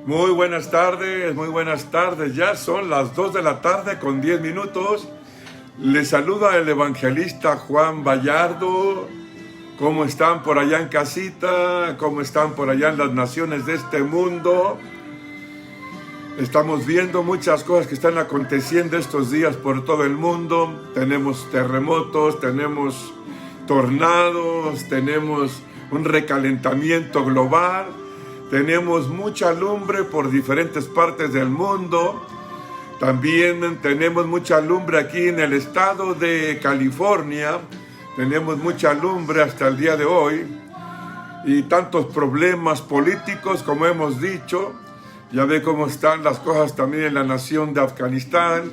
Muy buenas tardes, muy buenas tardes. Ya son las 2 de la tarde con 10 minutos. Les saluda el evangelista Juan Vallardo. ¿Cómo están por allá en casita? ¿Cómo están por allá en las naciones de este mundo? Estamos viendo muchas cosas que están aconteciendo estos días por todo el mundo. Tenemos terremotos, tenemos tornados, tenemos un recalentamiento global. Tenemos mucha lumbre por diferentes partes del mundo. También tenemos mucha lumbre aquí en el estado de California. Tenemos mucha lumbre hasta el día de hoy. Y tantos problemas políticos, como hemos dicho. Ya ve cómo están las cosas también en la nación de Afganistán.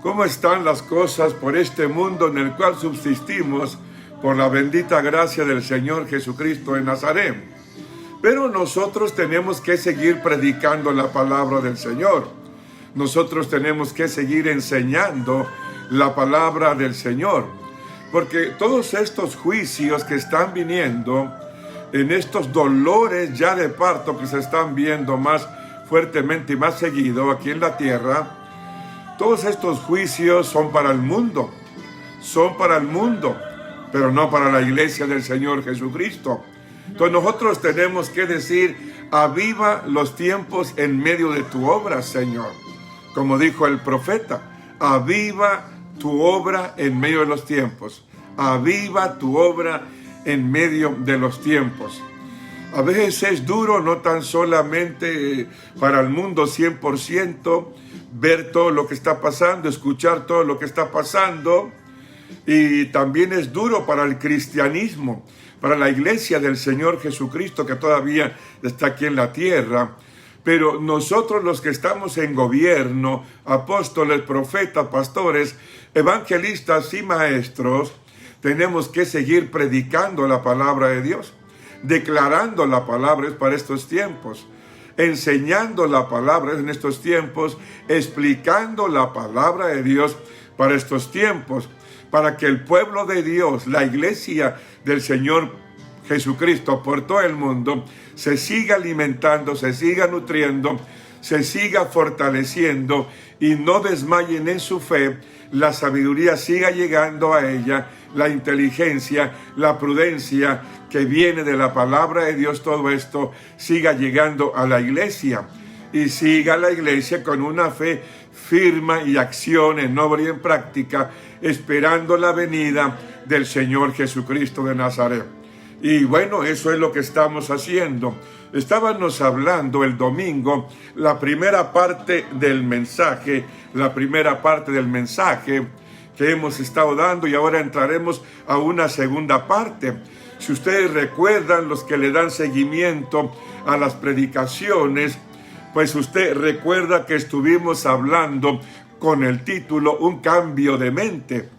Cómo están las cosas por este mundo en el cual subsistimos por la bendita gracia del Señor Jesucristo de Nazaret. Pero nosotros tenemos que seguir predicando la palabra del Señor. Nosotros tenemos que seguir enseñando la palabra del Señor. Porque todos estos juicios que están viniendo, en estos dolores ya de parto que se están viendo más fuertemente y más seguido aquí en la tierra, todos estos juicios son para el mundo. Son para el mundo, pero no para la iglesia del Señor Jesucristo. Entonces nosotros tenemos que decir: aviva los tiempos en medio de tu obra, Señor. Como dijo el profeta, aviva tu obra en medio de los tiempos. Aviva tu obra en medio de los tiempos. A veces es duro, no tan solamente para el mundo 100%, ver todo lo que está pasando, escuchar todo lo que está pasando. Y también es duro para el cristianismo, para la iglesia del Señor Jesucristo que todavía está aquí en la tierra. Pero nosotros, los que estamos en gobierno, apóstoles, profetas, pastores, evangelistas y maestros, tenemos que seguir predicando la palabra de Dios, declarando la palabra para estos tiempos, enseñando la palabra en estos tiempos, explicando la palabra de Dios para estos tiempos, para que el pueblo de Dios, la iglesia del Señor Jesucristo por todo el mundo, se siga alimentando, se siga nutriendo, se siga fortaleciendo y no desmayen en su fe. La sabiduría siga llegando a ella, la inteligencia, la prudencia que viene de la palabra de Dios, todo esto siga llegando a la iglesia. Y siga la iglesia con una fe firme y acción en obra y en práctica, esperando la venida del Señor Jesucristo de Nazaret. Y bueno, eso es lo que estamos haciendo. Estábamos hablando el domingo, la primera parte del mensaje que hemos estado dando, y ahora entraremos a una segunda parte. Si ustedes recuerdan, los que le dan seguimiento a las predicaciones, pues usted recuerda que estuvimos hablando con el título Un cambio de mente.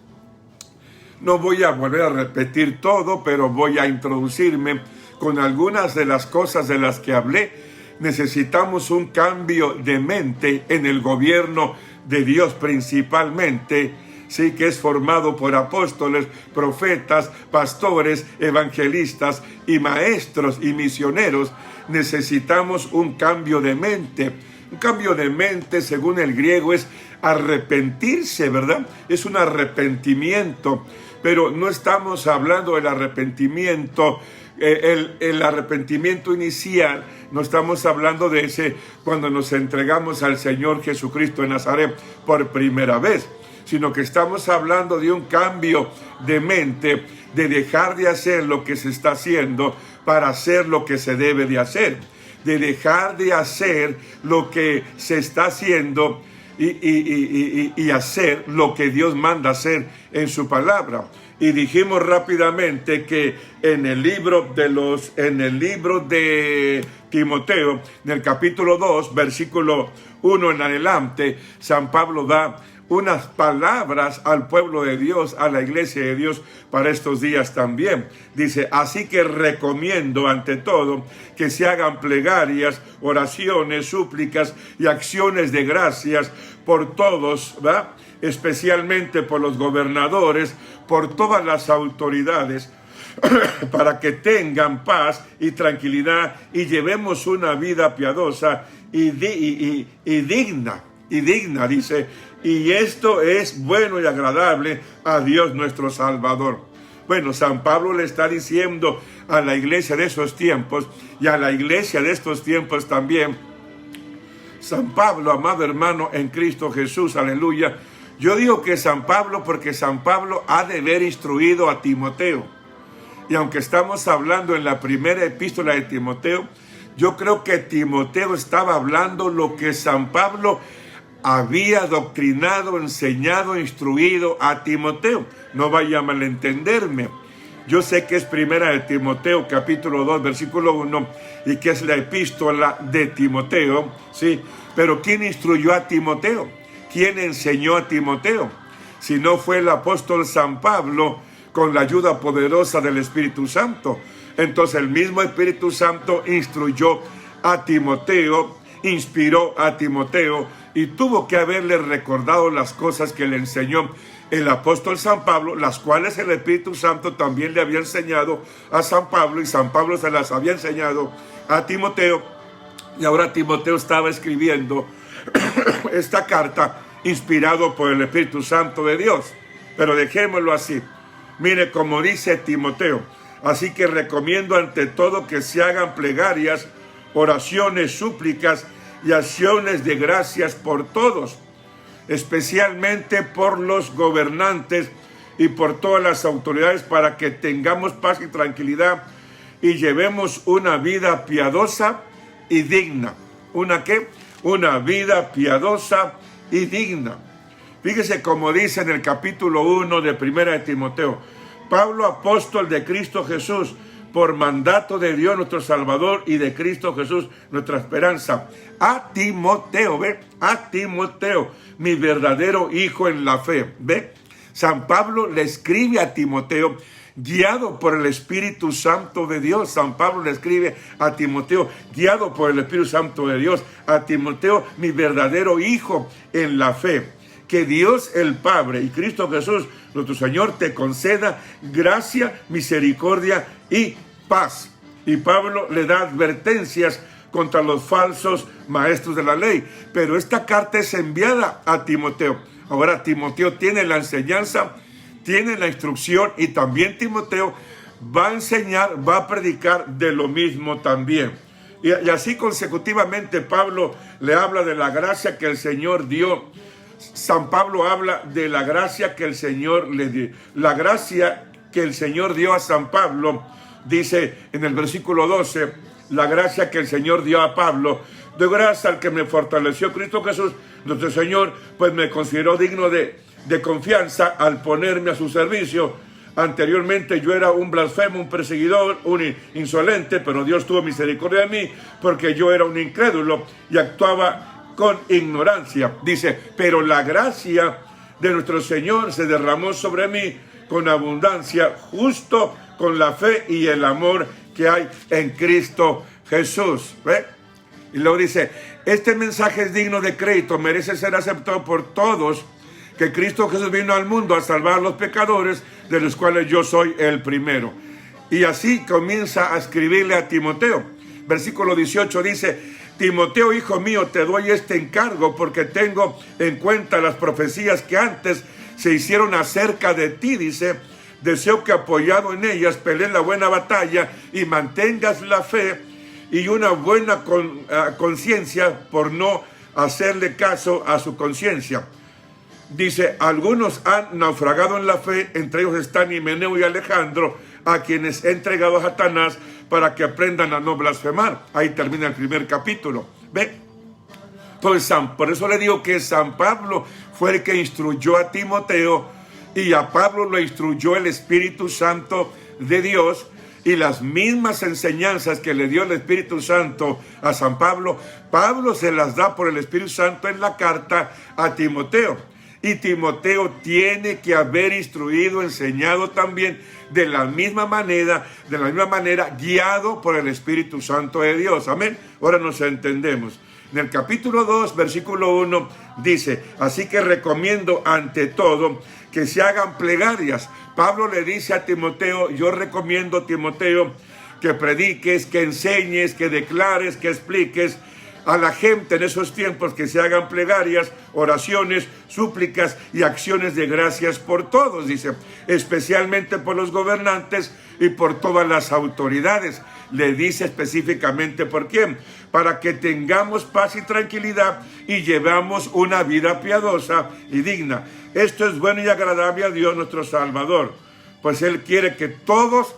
No voy a volver a repetir todo, pero voy a introducirme con algunas de las cosas de las que hablé. Necesitamos un cambio de mente en el gobierno de Dios principalmente, sí, que es formado por apóstoles, profetas, pastores, evangelistas y maestros y misioneros. Necesitamos un cambio de mente. Un cambio de mente, según el griego, es arrepentirse, ¿verdad? Es un arrepentimiento, pero no estamos hablando del arrepentimiento, el arrepentimiento inicial. No estamos hablando de ese cuando nos entregamos al Señor Jesucristo de Nazaret por primera vez, sino que estamos hablando de un cambio de mente, de dejar de hacer lo que se está haciendo para hacer lo que se debe de hacer, de dejar de hacer lo que se está haciendo y hacer lo que Dios manda hacer en su palabra. Y dijimos rápidamente que en el libro de Timoteo, en el capítulo 2, versículo 1 en adelante, San Pablo da unas palabras al pueblo de Dios, a la iglesia de Dios para estos días también. Dice: así que recomiendo ante todo que se hagan plegarias, oraciones, súplicas y acciones de gracias por todos, ¿verdad? Especialmente por los gobernadores, por todas las autoridades para que tengan paz y tranquilidad y llevemos una vida piadosa y digna, dice, y esto es bueno y agradable a Dios nuestro Salvador. Bueno, San Pablo le está diciendo a la iglesia de esos tiempos y a la iglesia de estos tiempos también. San Pablo, amado hermano en Cristo Jesús, aleluya. Yo digo que San Pablo porque San Pablo ha de haber instruido a Timoteo. Y aunque estamos hablando en la primera epístola de Timoteo, yo creo que Timoteo estaba hablando lo que San Pablo había doctrinado, enseñado, instruido a Timoteo. No vaya a malentenderme. Yo sé que es primera de Timoteo, capítulo 2, versículo 1, y que es la epístola de Timoteo, ¿sí? Pero ¿quién instruyó a Timoteo? ¿Quién enseñó a Timoteo? Si no fue el apóstol San Pablo, con la ayuda poderosa del Espíritu Santo. Entonces el mismo Espíritu Santo instruyó a Timoteo, inspiró a Timoteo, y tuvo que haberle recordado las cosas que le enseñó el apóstol San Pablo, las cuales el Espíritu Santo también le había enseñado a San Pablo, y San Pablo se las había enseñado a Timoteo, y ahora Timoteo estaba escribiendo esta carta inspirado por el Espíritu Santo de Dios. Pero dejémoslo así. Mire, como dice Timoteo, así que recomiendo ante todo que se hagan plegarias, oraciones, súplicas y acciones de gracias por todos, especialmente por los gobernantes y por todas las autoridades, para que tengamos paz y tranquilidad y llevemos una vida piadosa y digna. ¿Una qué? Una vida piadosa y digna. Fíjese como dice en el capítulo 1 de Primera de Timoteo: Pablo, apóstol de Cristo Jesús, por mandato de Dios nuestro Salvador y de Cristo Jesús nuestra esperanza, a Timoteo, ¿ve? A Timoteo, mi verdadero hijo en la fe, ¿ve? San Pablo le escribe a Timoteo, guiado por el Espíritu Santo de Dios. San Pablo le escribe a Timoteo, guiado por el Espíritu Santo de Dios, a Timoteo, mi verdadero hijo en la fe. Que Dios el Padre y Cristo Jesús, nuestro Señor, te conceda gracia, misericordia y paz. Y Pablo le da advertencias contra los falsos maestros de la ley. Pero esta carta es enviada a Timoteo. Ahora Timoteo tiene la enseñanza, tiene la instrucción, y también Timoteo va a enseñar, va a predicar de lo mismo también. Y así consecutivamente Pablo le habla de la gracia que el Señor dio. San Pablo habla de la gracia que el Señor le dio. La gracia que el Señor dio a San Pablo, dice en el versículo 12, la gracia que el Señor dio a Pablo, de gracias al que me fortaleció Cristo Jesús, nuestro Señor, pues me consideró digno de confianza al ponerme a su servicio. Anteriormente yo era un blasfemo, un perseguidor, un insolente, pero Dios tuvo misericordia de mí, porque yo era un incrédulo y actuaba con ignorancia. Dice, pero la gracia de nuestro Señor se derramó sobre mí con abundancia, justo con la fe y el amor que hay en Cristo Jesús. ¿Ve? Y luego dice, este mensaje es digno de crédito, merece ser aceptado por todos, que Cristo Jesús vino al mundo a salvar a los pecadores, de los cuales yo soy el primero. Y así comienza a escribirle a Timoteo. Versículo 18 dice, Timoteo, hijo mío, te doy este encargo porque tengo en cuenta las profecías que antes se hicieron acerca de ti. Dice, deseo que apoyado en ellas pelees la buena batalla y mantengas la fe y una buena conciencia por no hacerle caso a su conciencia. Dice, algunos han naufragado en la fe, entre ellos están Himeneo y Alejandro, a quienes he entregado a Satanás para que aprendan a no blasfemar. Ahí termina el primer capítulo. ¿Ve? Entonces, por eso le digo que San Pablo fue el que instruyó a Timoteo, y a Pablo lo instruyó el Espíritu Santo de Dios, y las mismas enseñanzas que le dio el Espíritu Santo a San Pablo, Pablo se las da por el Espíritu Santo en la carta a Timoteo. Y Timoteo tiene que haber instruido, enseñado también de la misma manera, guiado por el Espíritu Santo de Dios. Amén. Ahora nos entendemos. En el capítulo 2, versículo 1, dice: así que recomiendo ante todo que se hagan plegarias. Pablo le dice a Timoteo: yo recomiendo, Timoteo, que prediques, que enseñes, que declares, que expliques a la gente en esos tiempos, que se hagan plegarias, oraciones, súplicas y acciones de gracias por todos, dice, especialmente por los gobernantes y por todas las autoridades. Le dice específicamente por quién: para que tengamos paz y tranquilidad y llevamos una vida piadosa y digna. Esto es bueno y agradable a Dios nuestro Salvador, pues Él quiere que todos,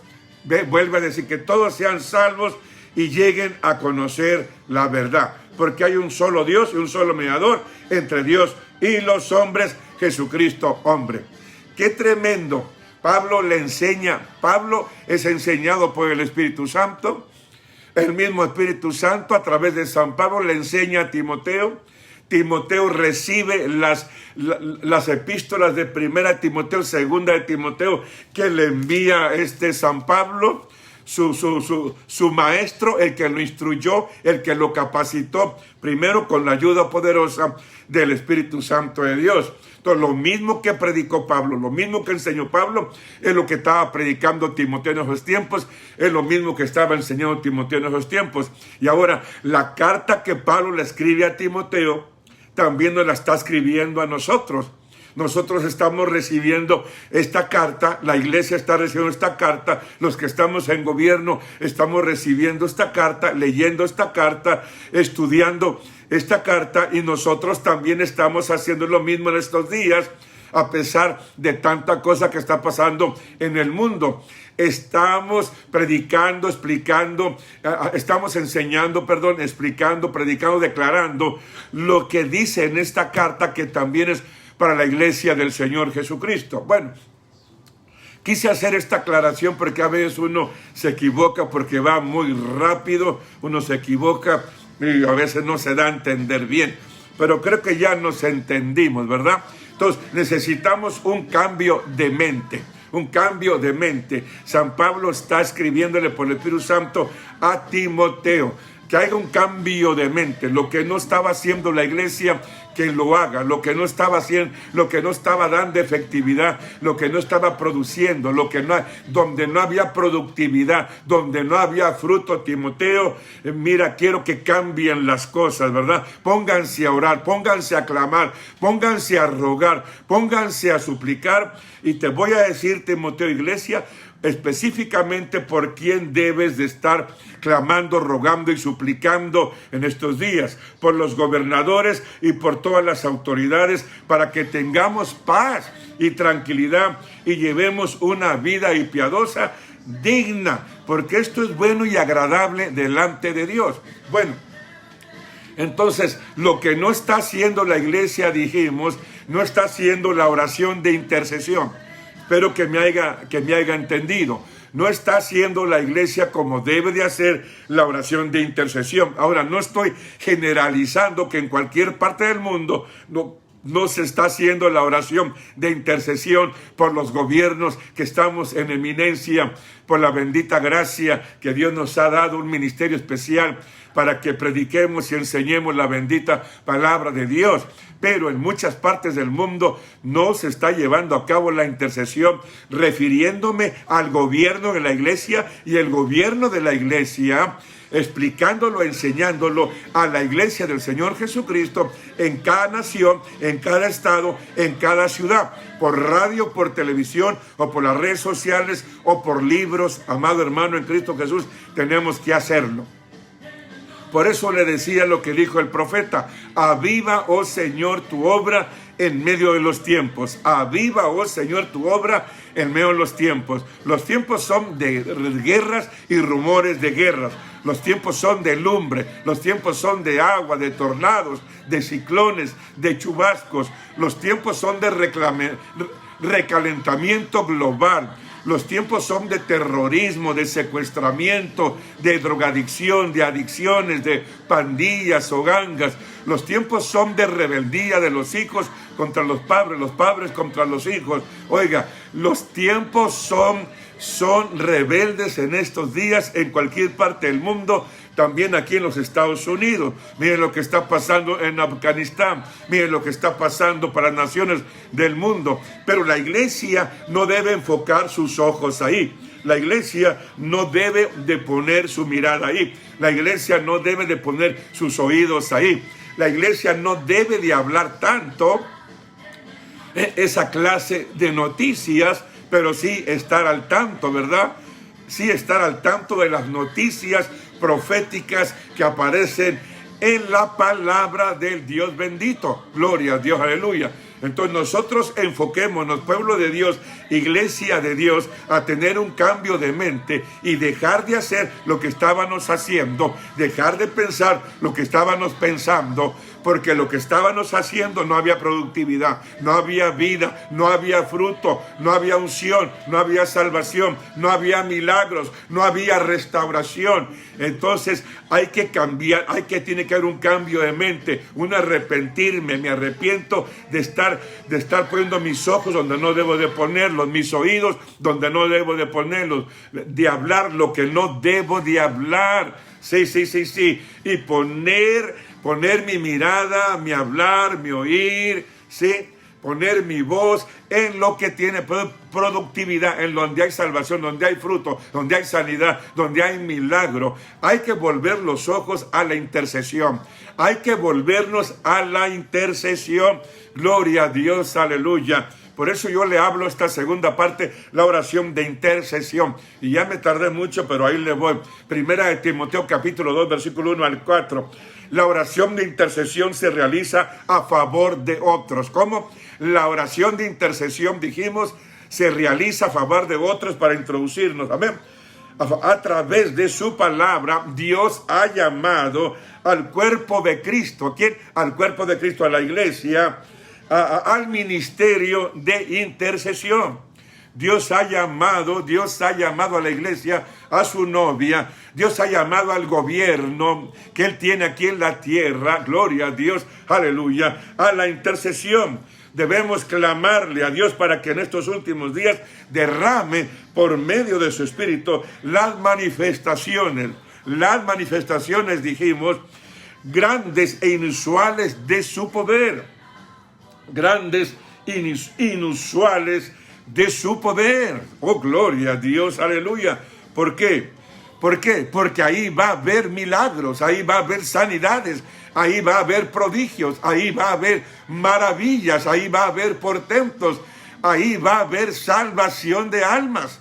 vuelve a decir, que todos sean salvos y lleguen a conocer la verdad, porque hay un solo Dios y un solo mediador entre Dios y los hombres, Jesucristo hombre. ¡Qué tremendo! Pablo le enseña, Pablo es enseñado por el Espíritu Santo. El mismo Espíritu Santo a través de San Pablo le enseña a Timoteo. Timoteo recibe las epístolas de 1 Timoteo, 2 de Timoteo, que le envía San Pablo, su maestro, el que lo instruyó, el que lo capacitó, primero con la ayuda poderosa del Espíritu Santo de Dios. Entonces, lo mismo que predicó Pablo, lo mismo que enseñó Pablo, es lo que estaba predicando Timoteo en esos tiempos, es lo mismo que estaba enseñando Timoteo en esos tiempos. Y ahora, la carta que Pablo le escribe a Timoteo, también nos la está escribiendo a nosotros. Nosotros estamos recibiendo esta carta, la iglesia está recibiendo esta carta, los que estamos en gobierno estamos recibiendo esta carta, leyendo esta carta, estudiando esta carta, y nosotros también estamos haciendo lo mismo en estos días, a pesar de tanta cosa que está pasando en el mundo. Estamos predicando, explicando, estamos enseñando, explicando, predicando, declarando lo que dice en esta carta, que también es para la iglesia del Señor Jesucristo. Bueno, quise hacer esta aclaración porque a veces uno se equivoca porque va muy rápido, uno se equivoca y a veces no se da a entender bien, pero creo que ya nos entendimos, ¿verdad? Entonces necesitamos un cambio de mente. Un cambio de mente. San Pablo está escribiéndole por el Espíritu Santo a Timoteo que haya un cambio de mente. Lo que no estaba haciendo la iglesia, que lo haga. Lo que no estaba haciendo, lo que no estaba dando efectividad, lo que no estaba produciendo, donde no había productividad, donde no había fruto. Timoteo, mira, quiero que cambien las cosas, ¿verdad? Pónganse a orar, pónganse a clamar, pónganse a rogar, pónganse a suplicar. Y te voy a decir, Timoteo, iglesia, específicamente por quién debes de estar clamando, rogando y suplicando en estos días: por los gobernadores y por todas las autoridades, para que tengamos paz y tranquilidad y llevemos una vida y piadosa, digna, porque esto es bueno y agradable delante de Dios. Bueno, entonces, lo que no está haciendo la iglesia, dijimos, no está haciendo la oración de intercesión. Espero que me haya entendido. No está haciendo la iglesia como debe de hacer la oración de intercesión. Ahora, no estoy generalizando que en cualquier parte del mundo no se está haciendo la oración de intercesión por los gobiernos que estamos en eminencia, por la bendita gracia que Dios nos ha dado, un ministerio especial para que prediquemos y enseñemos la bendita palabra de Dios. Pero en muchas partes del mundo no se está llevando a cabo la intercesión, refiriéndome al gobierno de la iglesia, y el gobierno de la iglesia, explicándolo, enseñándolo a la iglesia del Señor Jesucristo en cada nación, en cada estado, en cada ciudad, por radio, por televisión o por las redes sociales o por libros. Amado hermano en Cristo Jesús, tenemos que hacerlo. Por eso le decía lo que dijo el profeta: aviva, oh Señor, tu obra en medio de los tiempos. Aviva, oh Señor, tu obra en medio de los tiempos. Los tiempos son de guerras y rumores de guerras. Los tiempos son de lumbre. Los tiempos son de agua, de tornados, de ciclones, de chubascos. Los tiempos son de recalentamiento global. Los tiempos son de terrorismo, de secuestramiento, de drogadicción, de adicciones, de pandillas o gangas. Los tiempos son de rebeldía de los hijos contra los padres contra los hijos. Oiga, los tiempos son rebeldes en estos días en cualquier parte del mundo, también aquí en los Estados Unidos. Miren lo que está pasando en Afganistán, miren lo que está pasando para naciones del mundo. Pero la iglesia no debe enfocar sus ojos ahí. La iglesia no debe de poner su mirada ahí. La iglesia no debe de poner sus oídos ahí. La iglesia no debe de hablar tanto esa clase de noticias, pero sí estar al tanto, ¿verdad? Sí estar al tanto de las noticias proféticas que aparecen en la palabra del Dios bendito. Gloria a Dios, aleluya. Entonces nosotros enfoquémonos, pueblo de Dios, iglesia de Dios, a tener un cambio de mente y dejar de hacer lo que estábamos haciendo, dejar de pensar lo que estábamos pensando, porque lo que estábamos haciendo no había productividad, no había vida, no había fruto, no había unción, no había salvación, no había milagros, no había restauración. Entonces hay que cambiar, tiene que haber un cambio de mente, un arrepentirme. Me arrepiento de estar poniendo mis ojos donde no debo de ponerlos, mis oídos donde no debo de ponerlos, de hablar lo que no debo de hablar. Sí. Y poner mi mirada, mi hablar, mi oír, ¿sí? Poner mi voz en lo que tiene productividad, en donde hay salvación, donde hay fruto, donde hay sanidad, donde hay milagro. Hay que volver los ojos a la intercesión. Hay que volvernos a la intercesión. Gloria a Dios, aleluya. Por eso yo le hablo esta segunda parte, la oración de intercesión. Y ya me tardé mucho, pero ahí le voy. Primera de Timoteo, capítulo 2, versículo 1 al 4. La oración de intercesión se realiza a favor de otros. ¿Cómo? La oración de intercesión, dijimos, se realiza a favor de otros para introducirnos. Amén. A través de su palabra, Dios ha llamado al cuerpo de Cristo. ¿A quién? Al cuerpo de Cristo, a la iglesia, al ministerio de intercesión. Dios ha llamado a la iglesia, a su novia. Dios ha llamado al gobierno que Él tiene aquí en la tierra. Gloria a Dios, aleluya, a la intercesión. Debemos clamarle a Dios para que en estos últimos días derrame por medio de su Espíritu las manifestaciones, dijimos, grandes e inusuales de su poder. Grandes, inusuales de su poder. Oh, gloria a Dios, aleluya. ¿Por qué? Porque ahí va a haber milagros, ahí va a haber sanidades, ahí va a haber prodigios, ahí va a haber maravillas, ahí va a haber portentos, ahí va a haber salvación de almas,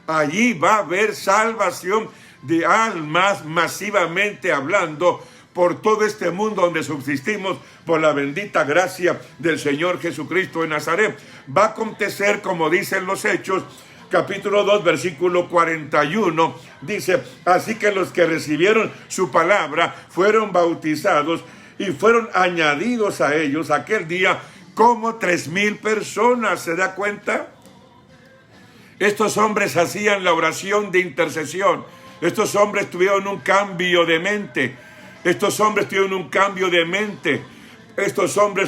allí va a haber salvación de almas masivamente hablando por todo este mundo donde subsistimos por la bendita gracia del Señor Jesucristo de Nazaret. Va a acontecer como dicen los Hechos, capítulo 2, versículo 41, dice, así que los que recibieron su palabra fueron bautizados y fueron añadidos a ellos aquel día como 3,000 personas. ¿Se da cuenta? Estos hombres hacían la oración de intercesión. Estos hombres tuvieron un cambio de mente. Estos hombres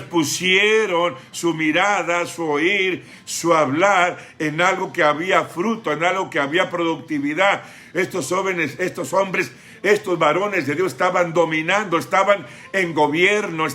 pusieron su mirada, su oír, su hablar en algo que había fruto, en algo que había productividad. Estos varones de Dios estaban dominando, estaban en gobierno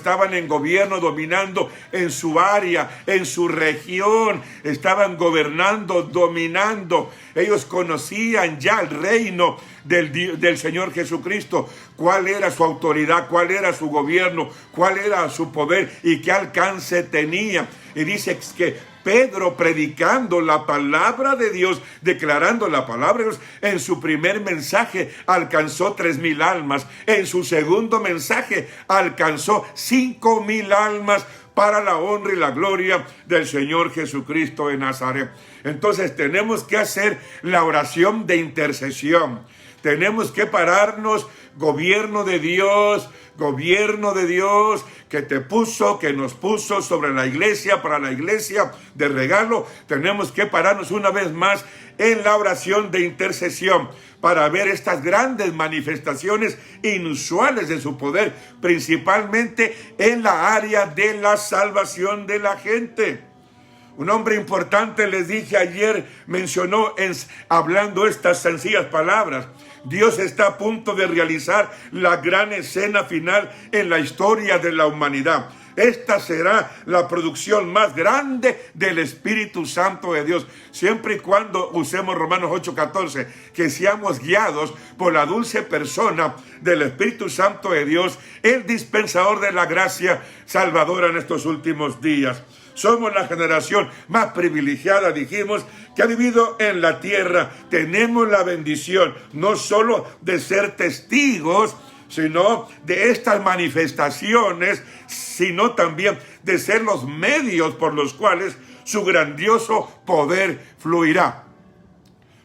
dominando en su área, en su región, estaban gobernando, dominando. Ellos conocían ya el reino del Señor Jesucristo, cuál era su autoridad, cuál era su gobierno, cuál era su poder y qué alcance tenía. Y dice que Pedro, predicando la palabra de Dios, declarando la palabra de Dios, en su primer mensaje alcanzó 3,000 almas. En su segundo mensaje alcanzó 5,000 almas para la honra y la gloria del Señor Jesucristo de Nazaret. Entonces tenemos que hacer la oración de intercesión. Tenemos que pararnos, gobierno de Dios, que nos puso sobre la iglesia, para la iglesia de regalo. Tenemos que pararnos una vez más en la oración de intercesión para ver estas grandes manifestaciones inusuales de su poder, principalmente en la área de la salvación de la gente. Un hombre importante, les dije ayer, mencionó hablando estas sencillas palabras: Dios está a punto de realizar la gran escena final en la historia de la humanidad. Esta será la producción más grande del Espíritu Santo de Dios, siempre y cuando usemos Romanos 8:14, que seamos guiados por la dulce persona del Espíritu Santo de Dios, el dispensador de la gracia salvadora en estos últimos días. Somos la generación más privilegiada, dijimos, que ha vivido en la tierra. Tenemos la bendición no solo de ser testigos, sino de estas manifestaciones, sino también de ser los medios por los cuales su grandioso poder fluirá.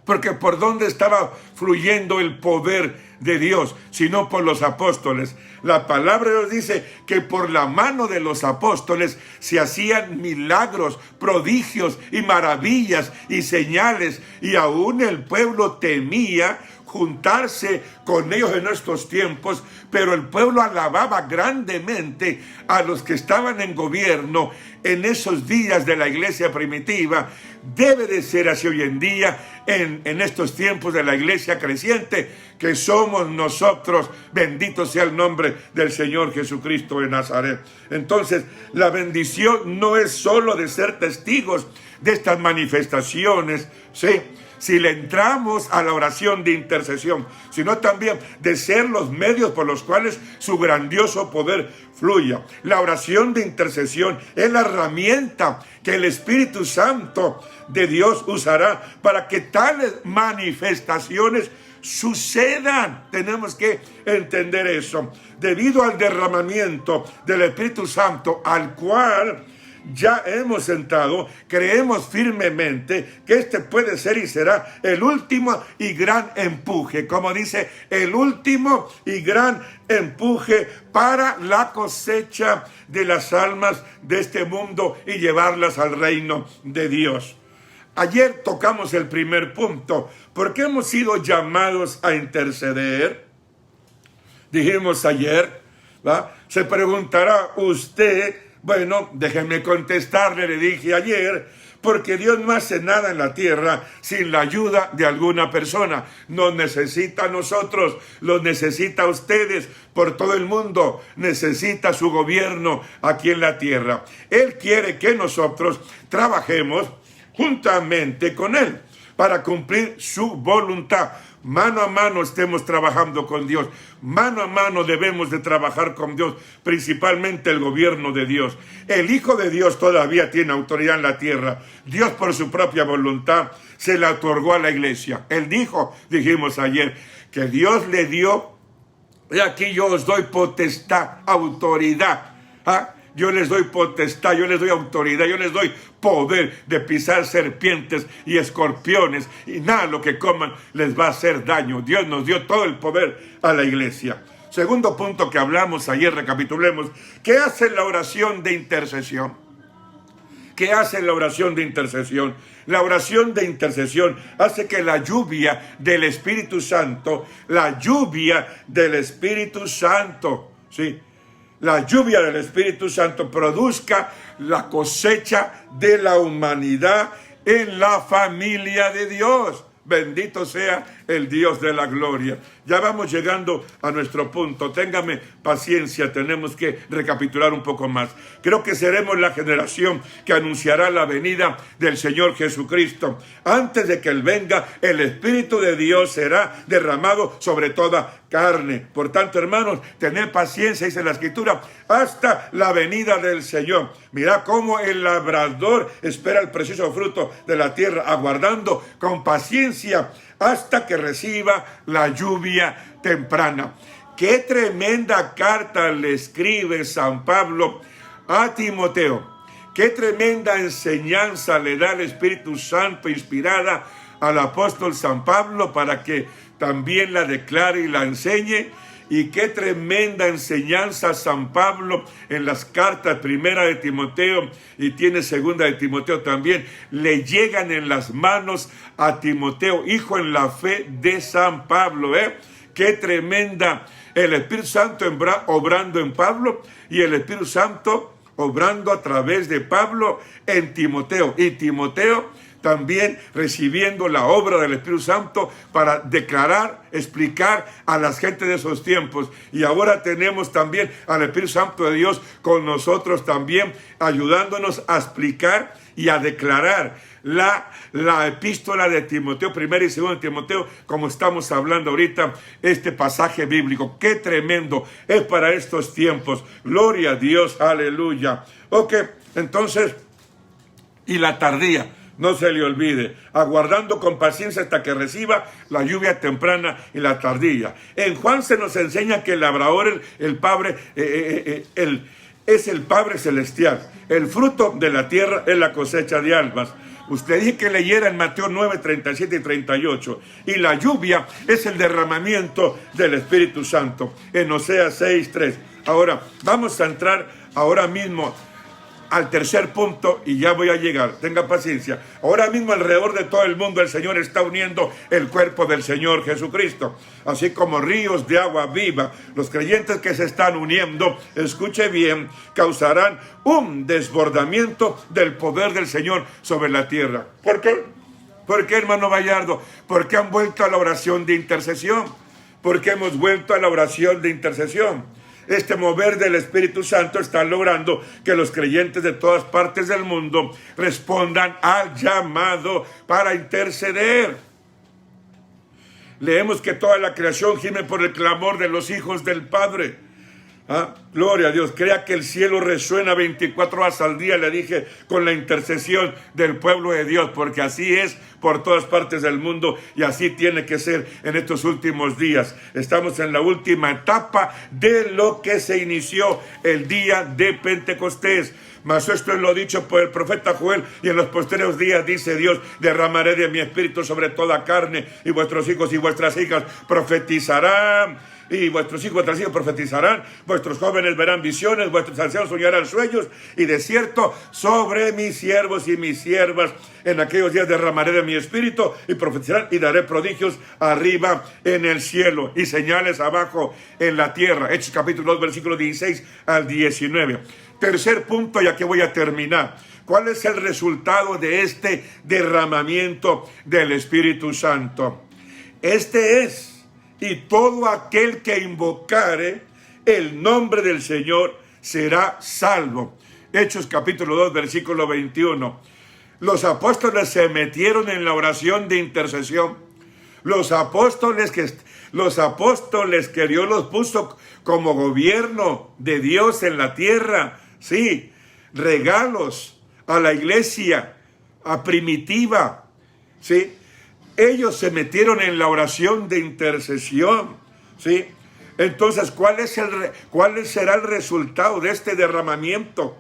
Porque ¿por dónde estaba fluyendo el poder de Dios? Sino por los apóstoles. La palabra de Dios dice que por la mano de los apóstoles se hacían milagros, prodigios y maravillas y señales, y aún el pueblo temía juntarse con ellos en estos tiempos, pero el pueblo alababa grandemente a los que estaban en gobierno en esos días de la iglesia primitiva. Debe de ser así hoy en día, en estos tiempos de la iglesia creciente, que somos nosotros. Bendito sea el nombre del Señor Jesucristo de Nazaret. Entonces, la bendición no es solo de ser testigos de estas manifestaciones, ¿sí?, si le entramos a la oración de intercesión, sino también de ser los medios por los cuales su grandioso poder fluya. La oración de intercesión es la herramienta que el Espíritu Santo de Dios usará para que tales manifestaciones sucedan. Tenemos que entender eso. Debido al derramamiento del Espíritu Santo, al cual ya hemos entrado, creemos firmemente que este puede ser y será el último y gran empuje, como dice, el último y gran empuje para la cosecha de las almas de este mundo y llevarlas al reino de Dios. Ayer tocamos el primer punto. ¿Por qué hemos sido llamados a interceder? Dijimos ayer, ¿va? Se preguntará usted. Bueno, déjenme contestarle, le dije ayer, porque Dios no hace nada en la tierra sin la ayuda de alguna persona. Nos necesita a nosotros, los necesita a ustedes por todo el mundo, necesita su gobierno aquí en la tierra. Él quiere que nosotros trabajemos juntamente con Él para cumplir su voluntad. Mano a mano estemos trabajando con Dios. Mano a mano debemos de trabajar con Dios, principalmente el gobierno de Dios. El Hijo de Dios todavía tiene autoridad en la tierra. Dios por su propia voluntad se la otorgó a la iglesia. Él dijo, dijimos ayer, que Dios le dio, y aquí yo os doy potestad, autoridad. Yo les doy potestad, yo les doy autoridad, yo les doy poder de pisar serpientes y escorpiones, y nada lo que coman les va a hacer daño. Dios nos dio todo el poder a la iglesia. Segundo punto que hablamos ayer, recapitulemos. ¿Qué hace la oración de intercesión? ¿Qué hace la oración de intercesión? La oración de intercesión hace que la lluvia del Espíritu Santo, ¿sí?, la lluvia del Espíritu Santo produzca la cosecha de la humanidad en la familia de Dios. Bendito sea el Dios de la gloria. Ya vamos llegando a nuestro punto. Téngame paciencia, tenemos que recapitular un poco más. Creo que seremos la generación que anunciará la venida del Señor Jesucristo. Antes de que Él venga, el Espíritu de Dios será derramado sobre toda carne. Por tanto, hermanos, tened paciencia, dice la Escritura, hasta la venida del Señor. Mira cómo el labrador espera el precioso fruto de la tierra, aguardando con paciencia hasta que reciba la lluvia temprana. Qué tremenda carta le escribe San Pablo a Timoteo. Qué tremenda enseñanza le da el Espíritu Santo inspirada al apóstol San Pablo para que también la declare y la enseñe. Y qué tremenda enseñanza San Pablo en las cartas, primera de Timoteo y tiene segunda de Timoteo también, le llegan en las manos a Timoteo, hijo en la fe de San Pablo, Qué tremenda, el Espíritu Santo obrando en Pablo y el Espíritu Santo obrando a través de Pablo en Timoteo. Y Timoteo también recibiendo la obra del Espíritu Santo para declarar, explicar a las gentes de esos tiempos. Y ahora tenemos también al Espíritu Santo de Dios con nosotros también, ayudándonos a explicar y a declarar la epístola de Timoteo, primera y segunda de Timoteo, como estamos hablando ahorita, este pasaje bíblico. ¡Qué tremendo es para estos tiempos! ¡Gloria a Dios! ¡Aleluya! Ok, entonces, y la tardía, no se le olvide, aguardando con paciencia hasta que reciba la lluvia temprana y la tardía. En Juan se nos enseña que el labrador, el Padre, es el Padre Celestial. El fruto de la tierra es la cosecha de almas. Usted dije que leyera en Mateo 9, 37 y 38. Y la lluvia es el derramamiento del Espíritu Santo. En Oseas 6, 3. Ahora, vamos a entrar ahora mismo al tercer punto y ya voy a llegar. Tenga paciencia. Ahora mismo alrededor de todo el mundo el Señor está uniendo el cuerpo del Señor Jesucristo. Así como ríos de agua viva, los creyentes que se están uniendo, escuche bien, causarán un desbordamiento del poder del Señor sobre la tierra. ¿Por qué? ¿Por qué, hermano Bayardo? Porque han vuelto a la oración de intercesión. Porque hemos vuelto a la oración de intercesión. Este mover del Espíritu Santo está logrando que los creyentes de todas partes del mundo respondan al llamado para interceder. Leemos que toda la creación gime por el clamor de los hijos del Padre. Gloria a Dios. Crea que el cielo resuena 24 horas al día, le dije, con la intercesión del pueblo de Dios, porque así es por todas partes del mundo y así tiene que ser en estos últimos días. Estamos en la última etapa de lo que se inició el día de Pentecostés. Mas esto es lo dicho por el profeta Joel, y en los posteriores días, dice Dios, derramaré de mi espíritu sobre toda carne, y vuestros hijos y vuestras hijas profetizarán, y vuestros hijos y vuestras hijas profetizarán, vuestros jóvenes verán visiones, vuestros ancianos soñarán sueños, y de cierto sobre mis siervos y mis siervas en aquellos días derramaré de mi espíritu, y profetizarán, y daré prodigios arriba en el cielo, y señales abajo en la tierra. Hechos capítulo 2, versículos 16 al 19. Tercer punto, y aquí voy a terminar. ¿Cuál es el resultado de este derramamiento del Espíritu Santo? Este es: y todo aquel que invocare el nombre del Señor será salvo. Hechos capítulo 2, versículo 21. Los apóstoles se metieron en la oración de intercesión. Los apóstoles que Dios los puso como gobierno de Dios en la tierra. Sí, regalos a la iglesia, a primitiva. Sí, ellos se metieron en la oración de intercesión. Sí, entonces, ¿cuál será el resultado de este derramamiento?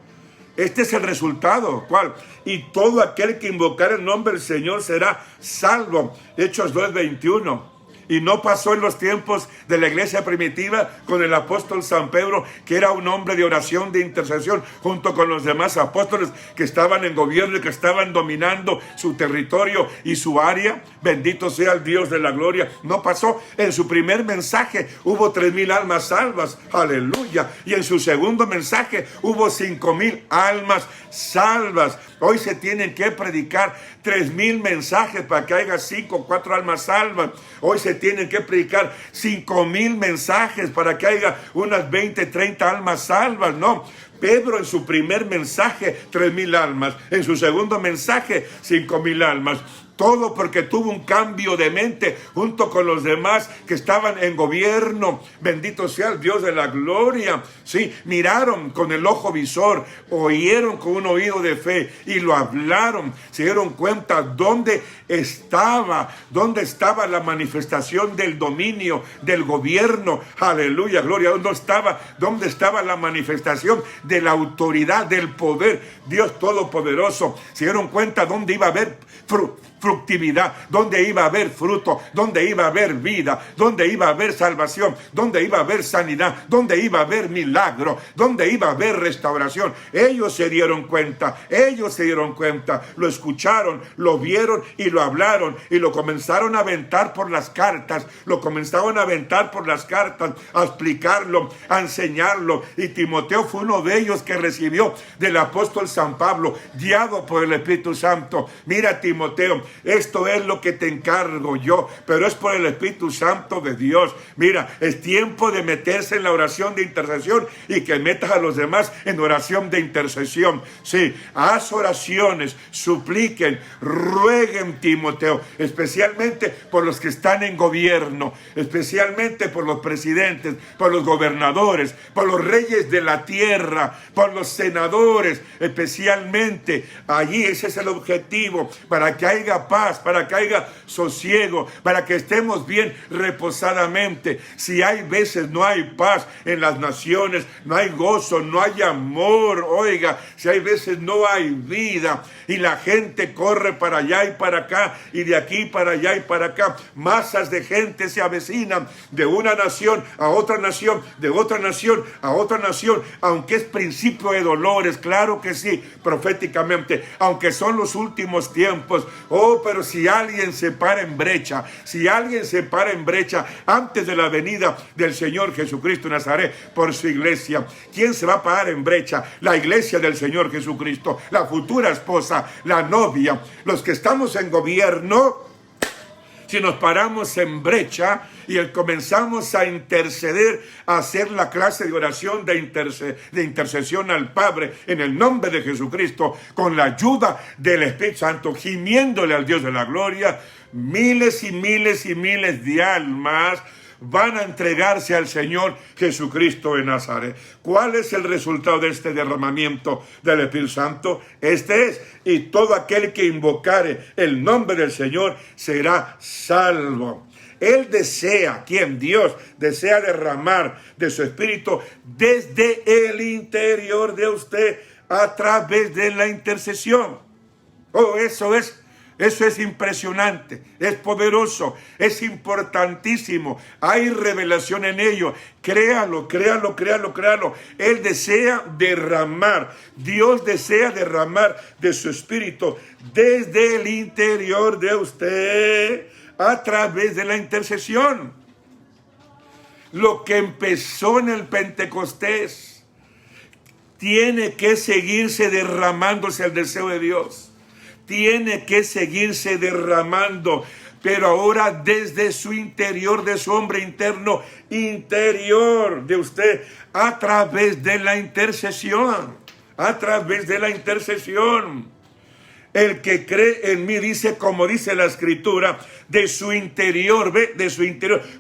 Este es el resultado. ¿Cuál? Y todo aquel que invocar el nombre del Señor será salvo. Hechos 2:21. Y no pasó en los tiempos de la iglesia primitiva con el apóstol San Pedro, que era un hombre de oración, de intercesión, junto con los demás apóstoles que estaban en gobierno y que estaban dominando su territorio y su área. Bendito sea el Dios de la gloria. No pasó. En su primer mensaje hubo 3,000 almas salvas. Aleluya. Y en su segundo mensaje hubo 5,000 almas salvas. Hoy se tienen que predicar 3,000 mensajes para que haya 5 o 4 almas salvas. Hoy se tienen que predicar 5,000 mensajes para que haya unas 20, 30 almas salvas. No, Pedro en su primer mensaje 3,000 almas, en su segundo mensaje 5,000 almas. Todo porque tuvo un cambio de mente junto con los demás que estaban en gobierno. Bendito sea el Dios de la gloria. Sí, miraron con el ojo visor, oyeron con un oído de fe y lo hablaron. Se dieron cuenta dónde estaba la manifestación del dominio, del gobierno. Aleluya, gloria. ¿Dónde estaba la manifestación de la autoridad, del poder? Dios Todopoderoso. Se dieron cuenta dónde iba a haber fructividad, donde iba a haber fruto, donde iba a haber vida, donde iba a haber salvación, donde iba a haber sanidad, donde iba a haber milagro, donde iba a haber restauración. Ellos se dieron cuenta, lo escucharon, lo vieron y lo hablaron y lo comenzaron a aventar por las cartas, a explicarlo, a enseñarlo. Y Timoteo fue uno de ellos que recibió del apóstol San Pablo, guiado por el Espíritu Santo. Mira, Timoteo, esto es lo que te encargo yo, pero es por el Espíritu Santo de Dios. Mira, es tiempo de meterse en la oración de intercesión y que metas a los demás en oración de intercesión. Sí, haz oraciones, supliquen, rueguen, Timoteo, especialmente por los que están en gobierno, especialmente por los presidentes, por los gobernadores, por los reyes de la tierra, por los senadores, especialmente allí. Ese es el objetivo, para que haya paz, para que haya sosiego, para que estemos bien reposadamente. Si hay veces no hay paz en las naciones, no hay gozo, no hay amor, oiga, si hay veces no hay vida y la gente corre para allá y para acá y de aquí para allá y para acá, masas de gente se avecinan de una nación a otra nación, de otra nación a otra nación, aunque es principio de dolores, claro que sí, proféticamente, aunque son los últimos tiempos. Oh, pero si alguien se para en brecha, antes de la venida del Señor Jesucristo de Nazaret por su iglesia, ¿quién se va a parar en brecha? La iglesia del Señor Jesucristo, la futura esposa, la novia, los que estamos en gobierno. Si nos paramos en brecha y comenzamos a interceder, a hacer la clase de oración de intercesión al Padre en el nombre de Jesucristo, con la ayuda del Espíritu Santo, gimiéndole al Dios de la gloria, miles y miles y miles de almas van a entregarse al Señor Jesucristo de Nazaret. ¿Cuál es el resultado de este derramamiento del Espíritu Santo? Este es: y todo aquel que invocare el nombre del Señor será salvo. Él desea, ¿quién? Dios desea derramar de su Espíritu desde el interior de usted a través de la intercesión. Oh, eso es impresionante, es poderoso, es importantísimo. Hay revelación en ello. Créalo. Él desea derramar, Dios desea derramar de su Espíritu desde el interior de usted a través de la intercesión. Lo que empezó en el Pentecostés tiene que seguirse derramándose al deseo de Dios. Tiene que seguirse derramando, pero ahora desde su interior, de su hombre interno, interior de usted, a través de la intercesión, El que cree en mí, dice, como dice la Escritura, de su interior,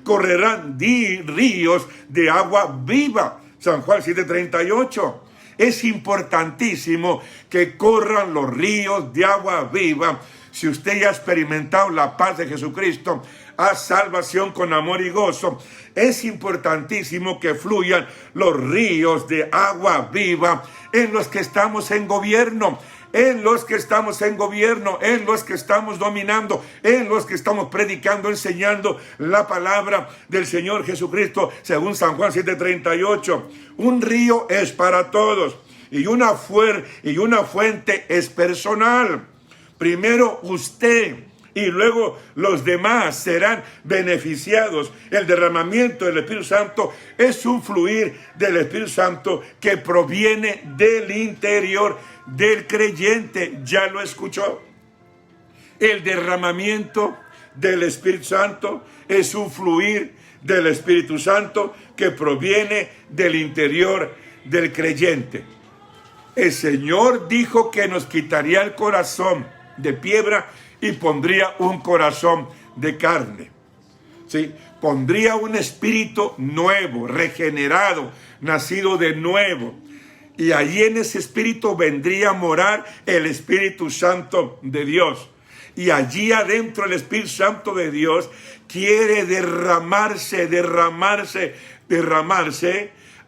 correrán ríos de agua viva. San Juan 7:38. Es importantísimo que corran los ríos de agua viva. Si usted ya ha experimentado la paz de Jesucristo, a salvación con amor y gozo, es importantísimo que fluyan los ríos de agua viva en los que estamos en gobierno, en los que estamos dominando, en los que estamos predicando, enseñando la palabra del Señor Jesucristo, según San Juan 7:38. Un río es para todos y una fuente es personal. Primero usted y luego los demás serán beneficiados. El derramamiento del Espíritu Santo es un fluir del Espíritu Santo que proviene del interior del creyente. ¿Ya lo escuchó? El derramamiento del Espíritu Santo es un fluir del Espíritu Santo que proviene del interior del creyente. El Señor dijo que nos quitaría el corazón de piedra y pondría un corazón de carne. ¿Sí? Pondría un espíritu nuevo, regenerado, nacido de nuevo. Y allí en ese espíritu vendría a morar el Espíritu Santo de Dios. Y allí adentro el Espíritu Santo de Dios quiere derramarse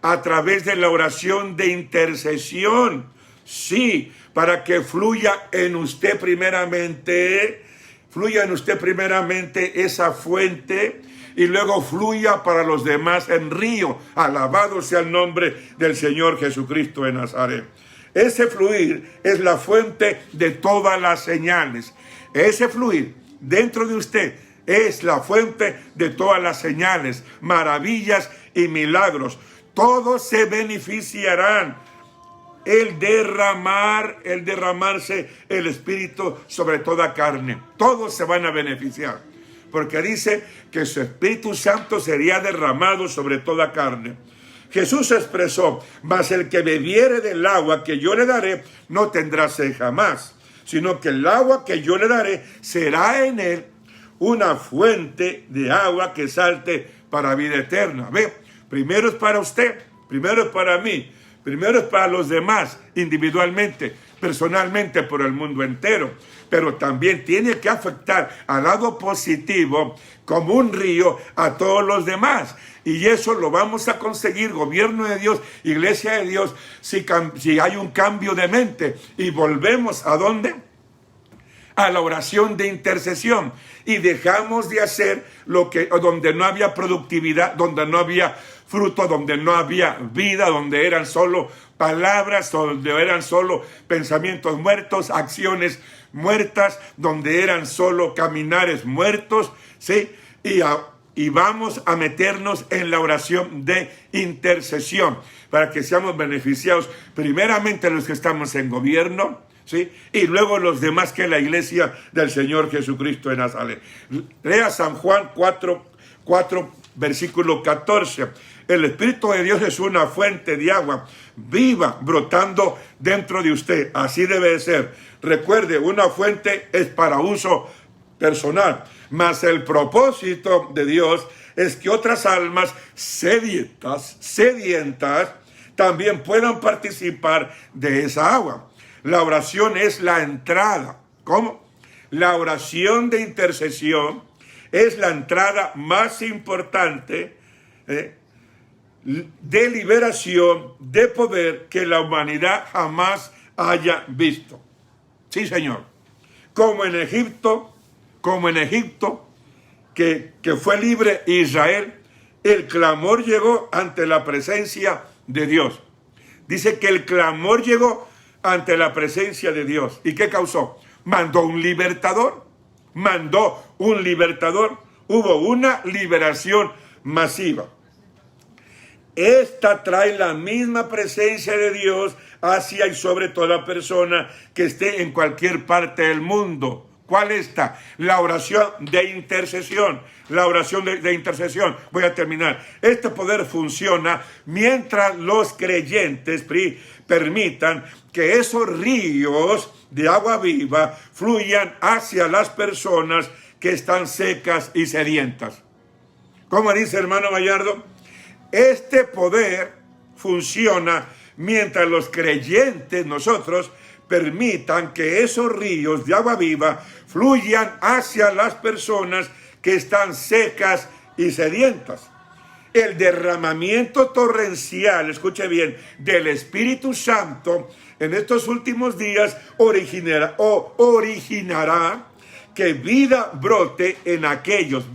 a través de la oración de intercesión. Sí, para que fluya en usted primeramente fluya en usted primeramente esa fuente y luego fluya para los demás en río. Alabado sea el nombre del Señor Jesucristo de Nazaret. Ese fluir es la fuente de todas las señales. Ese fluir dentro de usted es la fuente de todas las señales, maravillas y milagros. Todos se beneficiarán. El derramarse el Espíritu sobre toda carne. Todos se van a beneficiar. Porque dice que su Espíritu Santo sería derramado sobre toda carne. Jesús expresó: mas el que bebiere del agua que yo le daré no tendrá sed jamás, sino que el agua que yo le daré será en él una fuente de agua que salte para vida eterna. Ve, primero es para usted, primero es para mí, primero es para los demás, individualmente, personalmente, por el mundo entero. Pero también tiene que afectar al lado positivo, como un río, a todos los demás. Y eso lo vamos a conseguir, gobierno de Dios, iglesia de Dios, si hay un cambio de mente. Y volvemos ¿a dónde? A la oración de intercesión. Y dejamos de hacer donde no había productividad, donde no había fruto, donde no había vida, donde eran solo palabras, donde eran solo pensamientos muertos, acciones muertas, donde eran solo caminares muertos, ¿sí? Y vamos a meternos en la oración de intercesión para que seamos beneficiados, primeramente los que estamos en gobierno, ¿sí? Y luego los demás, que la iglesia del Señor Jesucristo de Nazaret. Lea San Juan 4, versículo 14. El Espíritu de Dios es una fuente de agua viva brotando dentro de usted. Así debe de ser. Recuerde, una fuente es para uso personal, mas el propósito de Dios es que otras almas sedientas, también puedan participar de esa agua. La oración es la entrada. ¿Cómo? La oración de intercesión es la entrada más importante de liberación, de poder que la humanidad jamás haya visto. Sí, Señor. Como en Egipto, que fue libre Israel, el clamor llegó ante la presencia de Dios. Dice que el clamor llegó ante la presencia de Dios. ¿Y qué causó? Mandó un libertador. Hubo una liberación masiva. Esta trae la misma presencia de Dios hacia y sobre toda persona que esté en cualquier parte del mundo. ¿Cuál está? La oración de intercesión. La oración de intercesión. Voy a terminar. Este poder funciona mientras los creyentes permitan que esos ríos de agua viva fluyan hacia las personas que están secas y sedientas. ¿Cómo dice hermano Gallardo? Este poder funciona mientras los creyentes, nosotros, permitan que esos ríos de agua viva fluyan hacia las personas que están secas y sedientas. El derramamiento torrencial, escuche bien, del Espíritu Santo en estos últimos días originará que vida brote en aquellos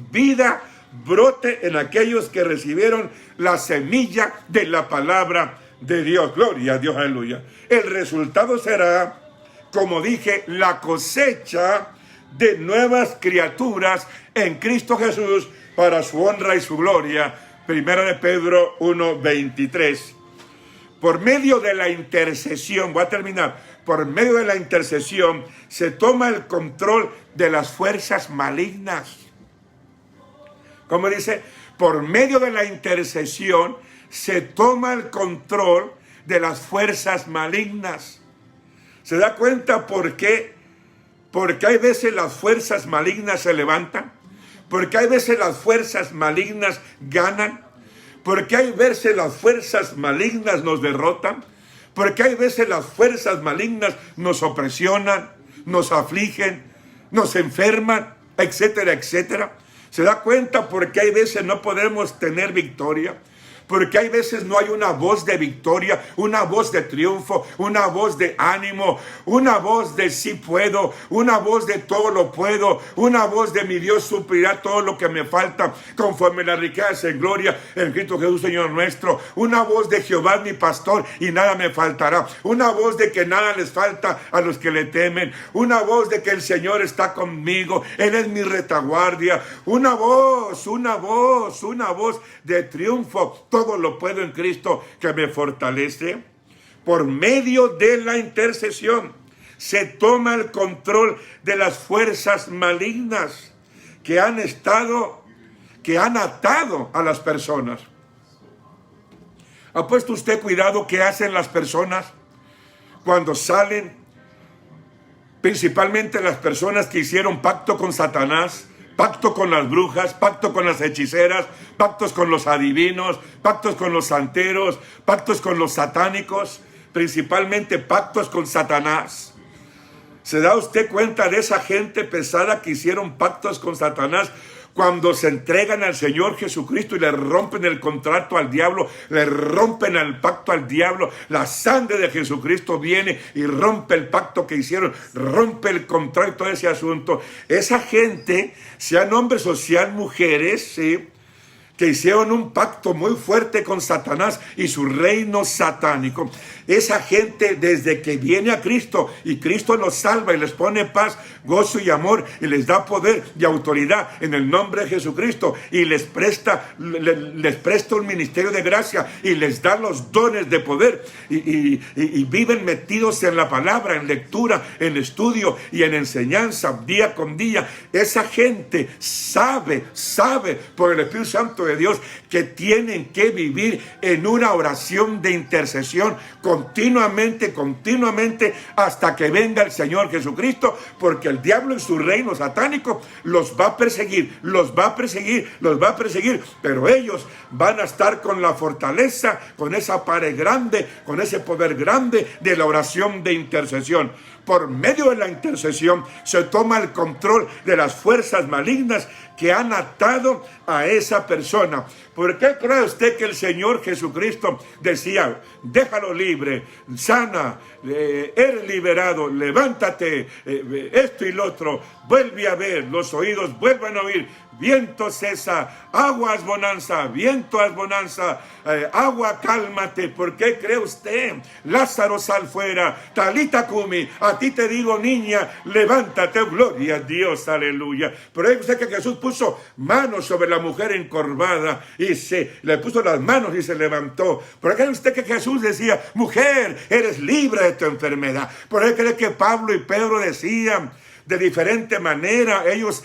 que recibieron la semilla de la palabra de Dios. Gloria a Dios, aleluya. El resultado será, como dije, la cosecha de nuevas criaturas en Cristo Jesús para su honra y su gloria. Primera de Pedro 1:23. Por medio de la intercesión, voy a terminar, por medio de la intercesión se toma el control de las fuerzas malignas. ¿Cómo dice? Por medio de la intercesión se toma el control de las fuerzas malignas. ¿Se da cuenta por qué? Porque hay veces las fuerzas malignas se levantan. Porque hay veces las fuerzas malignas ganan. Porque hay veces las fuerzas malignas nos derrotan. Porque hay veces las fuerzas malignas nos opresionan, nos afligen, nos enferman, etcétera, etcétera. ¿Se da cuenta por qué hay veces no podemos tener victoria? Porque hay veces no hay una voz de victoria, una voz de triunfo, una voz de ánimo, una voz de sí puedo, una voz de todo lo puedo, una voz de mi Dios suplirá todo lo que me falta conforme las riquezas en gloria en Cristo Jesús Señor nuestro. Una voz de Jehová mi pastor y nada me faltará. Una voz de que nada les falta a los que le temen. Una voz de que el Señor está conmigo. Él es mi retaguardia. Una voz de triunfo. Todo lo puedo en Cristo que me fortalece. Por medio de la intercesión se toma el control de las fuerzas malignas que han atado a las personas. ¿Ha puesto usted cuidado qué hacen las personas cuando salen? Principalmente las personas que hicieron pacto con Satanás, pacto con las brujas, pacto con las hechiceras, pactos con los adivinos, pactos con los santeros, pactos con los satánicos, principalmente pactos con Satanás. ¿Se da usted cuenta de esa gente pesada que hicieron pactos con Satanás? Cuando se entregan al Señor Jesucristo y le rompen el contrato al diablo, le rompen el pacto al diablo, la sangre de Jesucristo viene y rompe el pacto que hicieron, rompe el contrato y todo ese asunto. Esa gente, sean hombres o sean mujeres, ¿sí?, que hicieron un pacto muy fuerte con Satanás y su reino satánico. Esa gente, desde que viene a Cristo y Cristo los salva y les pone paz, gozo y amor y les da poder y autoridad en el nombre de Jesucristo y les presta un ministerio de gracia y les da los dones de poder y viven metidos en la palabra, en lectura, en estudio y en enseñanza día con día. Esa gente sabe por el Espíritu Santo de Dios que tienen que vivir en una oración de intercesión continuamente hasta que venga el Señor Jesucristo, porque el diablo en su reino satánico los va a perseguir, pero ellos van a estar con la fortaleza, con esa pared grande, con ese poder grande de la oración de intercesión. Por medio de la intercesión se toma el control de las fuerzas malignas que han atado a esa persona. ¿Por qué cree usted que el Señor Jesucristo decía, déjalo libre, sana, eres liberado, levántate, esto y lo otro, vuelve a ver, los oídos vuelvan a oír, viento cesa, agua es bonanza, viento es bonanza, agua cálmate? ¿Por qué cree usted? Lázaro sal fuera, Talita cumi, a ti te digo niña, levántate, gloria a Dios, aleluya. Pero hay usted que Jesús puso manos sobre la mujer encorvada y le puso las manos y se levantó. ¿Por qué cree usted que Jesús decía, mujer, eres libre de tu enfermedad? ¿Por qué cree que Pablo y Pedro decían de diferente manera, ellos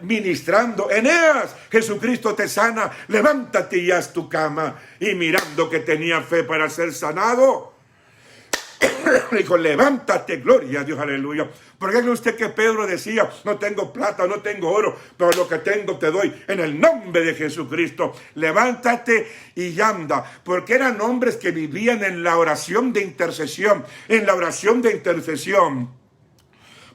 ministrando, Eneas, Jesucristo te sana, levántate y haz tu cama? Y mirando que tenía fe para ser sanado, dijo, levántate, gloria a Dios, aleluya. ¿Por qué cree usted que Pedro decía, no tengo plata, no tengo oro, pero lo que tengo te doy en el nombre de Jesucristo? Levántate y anda. Porque eran hombres que vivían en la oración de intercesión,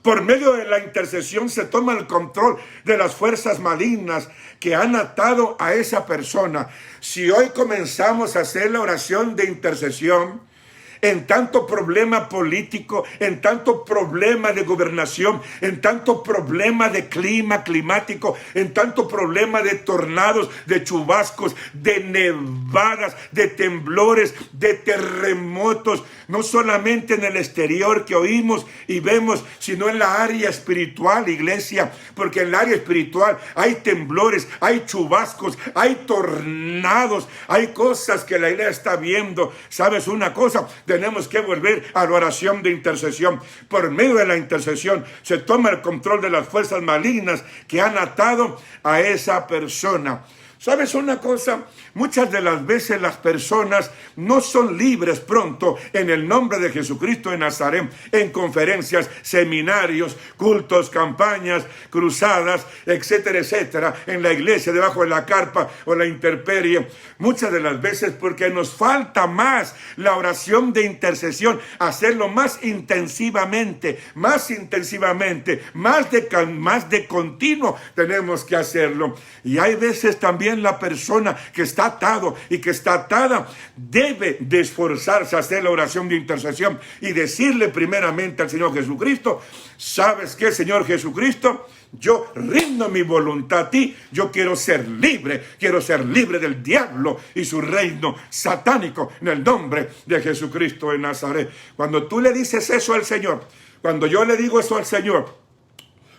Por medio de la intercesión se toma el control de las fuerzas malignas que han atado a esa persona. Si hoy comenzamos a hacer la oración de intercesión, en tanto problema político, en tanto problema de gobernación, en tanto problema de climático, en tanto problema de tornados, de chubascos, de nevadas, de temblores, de terremotos, no solamente en el exterior que oímos y vemos, sino en la área espiritual, iglesia, porque en el área espiritual hay temblores, hay chubascos, hay tornados, hay cosas que la iglesia está viendo. ¿Sabes una cosa? Tenemos que volver a la oración de intercesión. Por medio de la intercesión se toma el control de las fuerzas malignas que han atado a esa persona. ¿Sabes una cosa? Muchas de las veces las personas no son libres pronto en el nombre de Jesucristo de Nazaret, en conferencias, seminarios, cultos, campañas, cruzadas, etcétera, etcétera, en la iglesia, debajo de la carpa o la intemperie. Muchas de las veces porque nos falta más la oración de intercesión, hacerlo más intensivamente, más de continuo tenemos que hacerlo. Y hay veces también también la persona que está atado y que está atada debe de esforzarse a hacer la oración de intercesión y decirle primeramente al Señor Jesucristo: ¿sabes qué, Señor Jesucristo? Yo rindo mi voluntad a ti, yo quiero ser libre del diablo y su reino satánico en el nombre de Jesucristo de Nazaret. Cuando tú le dices eso al Señor, cuando yo le digo eso al Señor,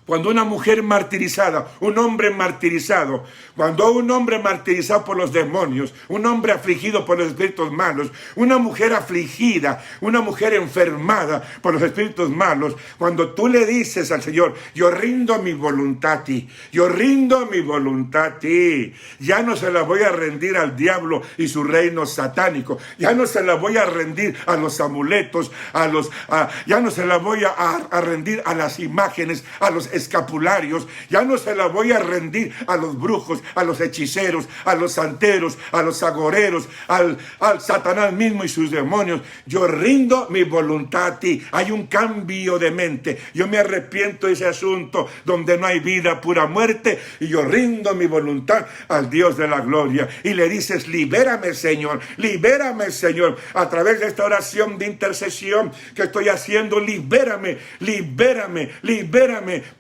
cuando una mujer martirizada, un hombre martirizado, cuando un hombre martirizado por los demonios, un hombre afligido por los espíritus malos, una mujer afligida, una mujer enfermada por los espíritus malos, cuando tú le dices al Señor: yo rindo mi voluntad a ti, yo rindo mi voluntad a ti, ya no se la voy a rendir al diablo y su reino satánico, ya no se la voy a rendir a los amuletos, ya no se la voy a rendir a las imágenes, a los escapularios, ya no se la voy a rendir a los brujos, a los hechiceros, a los santeros, a los agoreros, al Satanás mismo y sus demonios. Yo rindo mi voluntad a ti. Hay un cambio de mente. Yo me arrepiento de ese asunto donde no hay vida, pura muerte, y yo rindo mi voluntad al Dios de la gloria. Y le dices: libérame, Señor, a través de esta oración de intercesión que estoy haciendo. Libérame,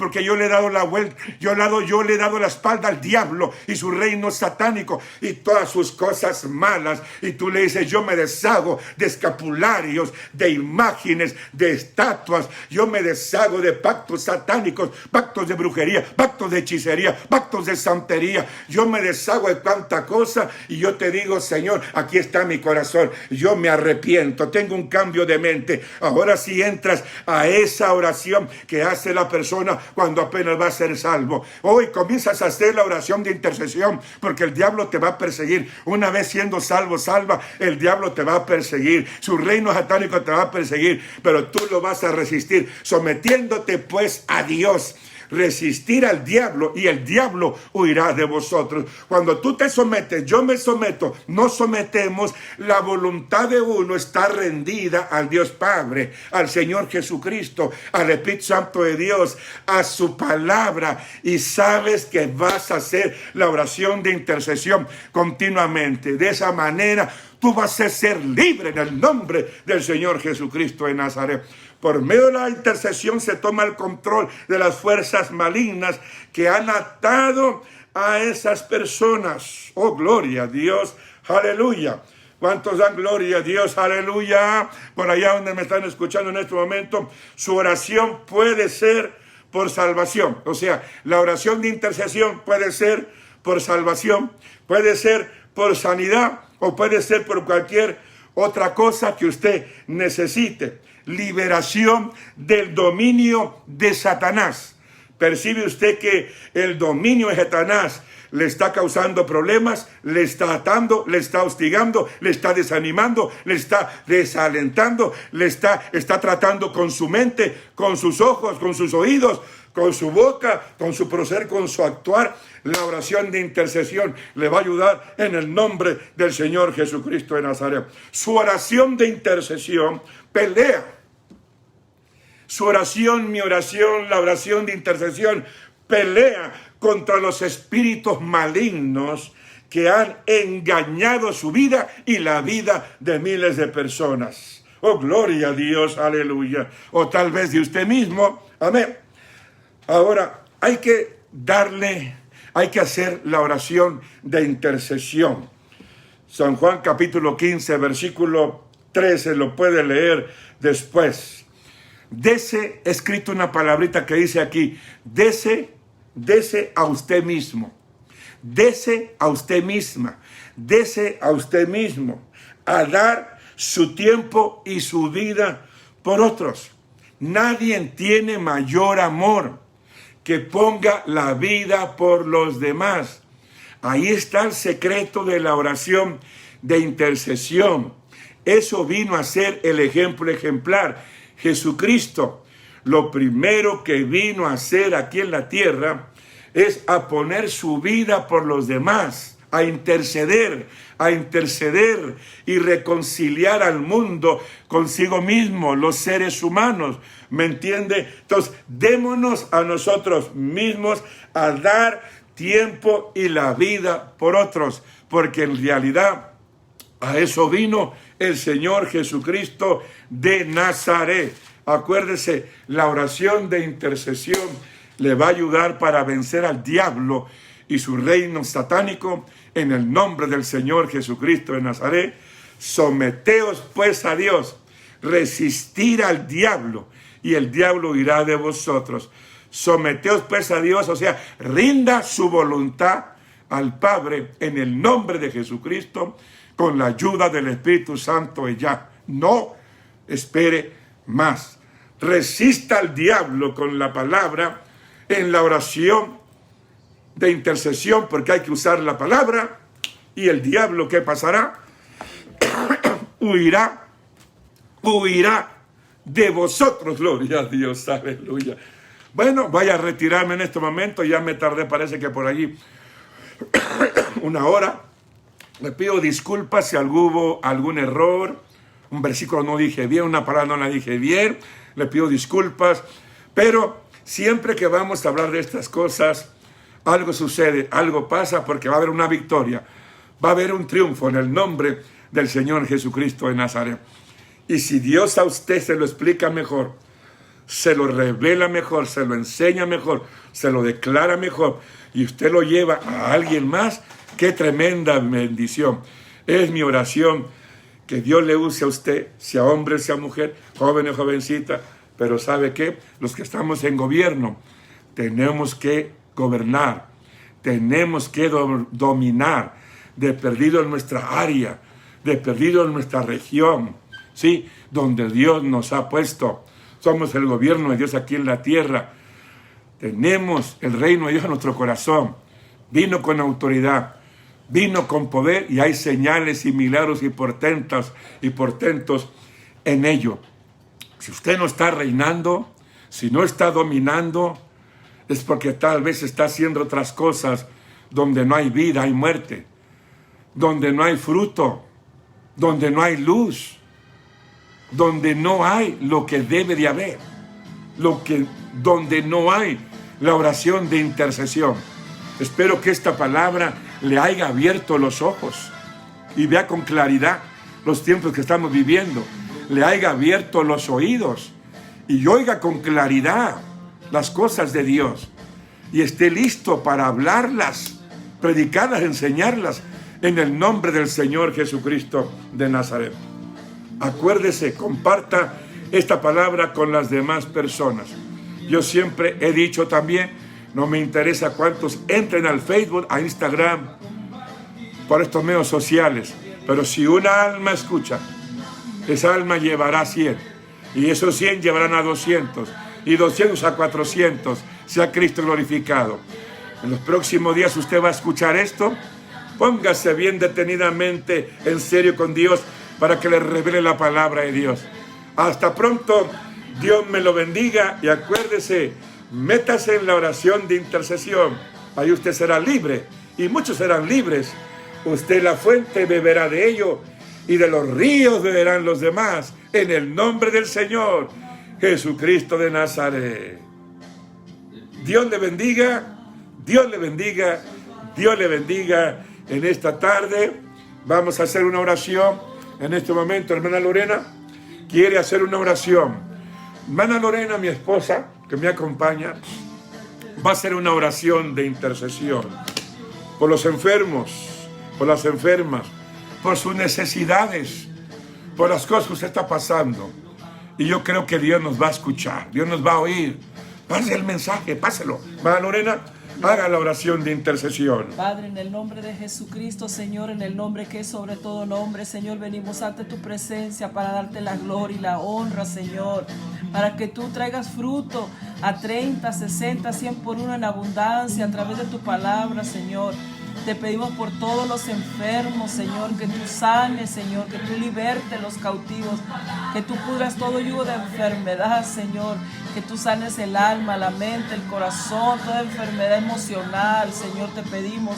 porque yo le he dado la vuelta, yo le he dado la espalda al diablo y su reino satánico y todas sus cosas malas. Y tú le dices: yo me deshago de escapularios, de imágenes, de estatuas, yo me deshago de pactos satánicos, pactos de brujería, pactos de hechicería, pactos de santería, yo me deshago de tanta cosa. Y yo te digo: Señor, aquí está mi corazón, yo me arrepiento, tengo un cambio de mente. Ahora sí entras a esa oración que hace la persona cuando apenas va a ser salvo. Hoy comienzas a hacer la oración de intercesión, porque el diablo te va a perseguir. Una vez siendo salvo, salva, el diablo te va a perseguir, su reino satánico te va a perseguir, pero tú lo vas a resistir, sometiéndote pues a Dios. Resistir al diablo y el diablo huirá de vosotros. Cuando tú te sometes, yo me someto, nos sometemos, la voluntad de uno está rendida al Dios Padre, al Señor Jesucristo, al Espíritu Santo de Dios, a su palabra, y sabes que vas a hacer la oración de intercesión continuamente. De esa manera tú vas a ser libre en el nombre del Señor Jesucristo de Nazaret. Por medio de la intercesión se toma el control de las fuerzas malignas que han atado a esas personas. Oh, gloria a Dios, aleluya. ¿Cuántos dan gloria a Dios? Aleluya. Por allá donde me están escuchando en este momento, su oración puede ser por salvación. O sea, la oración de intercesión puede ser por salvación, puede ser por sanidad o puede ser por cualquier otra cosa que usted necesite. Liberación del dominio de Satanás. ¿Percibe usted que el dominio de Satanás le está causando problemas, le está atando, le está hostigando, le está desanimando, le está desalentando, le está tratando con su mente, con sus ojos, con sus oídos, con su boca, con su proceder, con su actuar? La oración de intercesión le va a ayudar en el nombre del Señor Jesucristo de Nazaret. Su oración de intercesión pelea. Su oración, mi oración, la oración de intercesión pelea contra los espíritus malignos que han engañado su vida y la vida de miles de personas. Oh, gloria a Dios, aleluya. O tal vez de usted mismo, amén. Ahora, hay que hacer la oración de intercesión. San Juan capítulo 15, versículo 13, lo puede leer después. Dese, escrito una palabrita que dice aquí: dese a usted mismo, dese a usted misma, dese a usted mismo, a dar su tiempo y su vida por otros. Nadie tiene mayor amor que ponga la vida por los demás. Ahí está el secreto de la oración de intercesión. Eso vino a ser el ejemplo ejemplar. Jesucristo, lo primero que vino a hacer aquí en la tierra es a poner su vida por los demás, a interceder y reconciliar al mundo consigo mismo, los seres humanos. ¿Me entiende? Entonces, démonos a nosotros mismos a dar tiempo y la vida por otros, porque en realidad a eso vino el Señor Jesucristo de Nazaret. Acuérdese, la oración de intercesión le va a ayudar para vencer al diablo y su reino satánico en el nombre del Señor Jesucristo de Nazaret. Someteos pues a Dios, resistir al diablo y el diablo huirá de vosotros. Someteos pues a Dios, o sea, rinda su voluntad al Padre en el nombre de Jesucristo con la ayuda del Espíritu Santo y ya. No espere más. Resista al diablo con la palabra en la oración de intercesión, porque hay que usar la palabra, y el diablo, ¿qué pasará? huirá de vosotros. Gloria a Dios, aleluya. Bueno, voy a retirarme en este momento, ya me tardé, parece que por allí una hora. Le pido disculpas si hubo algún error, un versículo no dije bien, una palabra no la dije bien, le pido disculpas, pero siempre que vamos a hablar de estas cosas, algo sucede, algo pasa, porque va a haber una victoria, va a haber un triunfo en el nombre del Señor Jesucristo de Nazaret. Y si Dios a usted se lo explica mejor, se lo revela mejor, se lo enseña mejor, se lo declara mejor, y usted lo lleva a alguien más, qué tremenda bendición. Es mi oración que Dios le use a usted, sea hombre, sea mujer, joven o jovencita, pero ¿sabe qué? Los que estamos en gobierno, tenemos que gobernar, tenemos que dominar, de perdido en nuestra área, de perdido en nuestra región, ¿sí? Donde Dios nos ha puesto. Somos el gobierno de Dios aquí en la tierra. Tenemos el reino de Dios en nuestro corazón. Vino con autoridad, vino con poder, y hay señales y milagros y portentos en ello. Si usted no está reinando, si no está dominando, es porque tal vez está haciendo otras cosas donde no hay vida, hay muerte, donde no hay fruto, donde no hay luz, donde no hay lo que debe de haber, donde no hay la oración de intercesión. Espero que esta palabra le haya abierto los ojos y vea con claridad los tiempos que estamos viviendo. Le haya abierto los oídos y oiga con claridad las cosas de Dios y esté listo para hablarlas, predicarlas, enseñarlas en el nombre del Señor Jesucristo de Nazaret. Acuérdese, comparta esta palabra con las demás personas. Yo siempre he dicho también, no me interesa cuántos entren al Facebook, a Instagram, por estos medios sociales, pero si una alma escucha, esa alma llevará 100, y esos 100 llevarán a 200, y 200 a 400, sea Cristo glorificado. En los próximos días usted va a escuchar esto. Póngase bien detenidamente en serio con Dios para que le revele la palabra de Dios. Hasta pronto, Dios me lo bendiga, y acuérdese, métase en la oración de intercesión. Ahí usted será libre, y muchos serán libres. Usted la fuente beberá de ello, y de los ríos beberán los demás, en el nombre del Señor Jesucristo de Nazaret. Dios le bendiga, Dios le bendiga, Dios le bendiga. En esta tarde vamos a hacer una oración. En este momento, hermana Lorena quiere hacer una oración. Hermana Lorena, mi esposa, que me acompaña, va a hacer una oración de intercesión por los enfermos, por las enfermas, por sus necesidades, por las cosas que usted está pasando. Y yo creo que Dios nos va a escuchar, Dios nos va a oír. Pase el mensaje, páselo. Hermana Lorena, haga la oración de intercesión. Padre, en el nombre de Jesucristo, Señor, en el nombre que es sobre todo nombre, Señor, venimos ante tu presencia para darte la gloria y la honra, Señor, para que tú traigas fruto a 30, 60, 100 por uno en abundancia a través de tu palabra, Señor. Te pedimos por todos los enfermos, Señor, que tú sanes, Señor, que tú libertes los cautivos, que tú pudras todo yugo de enfermedad, Señor, que tú sanes el alma, la mente, el corazón, toda enfermedad emocional, Señor, te pedimos.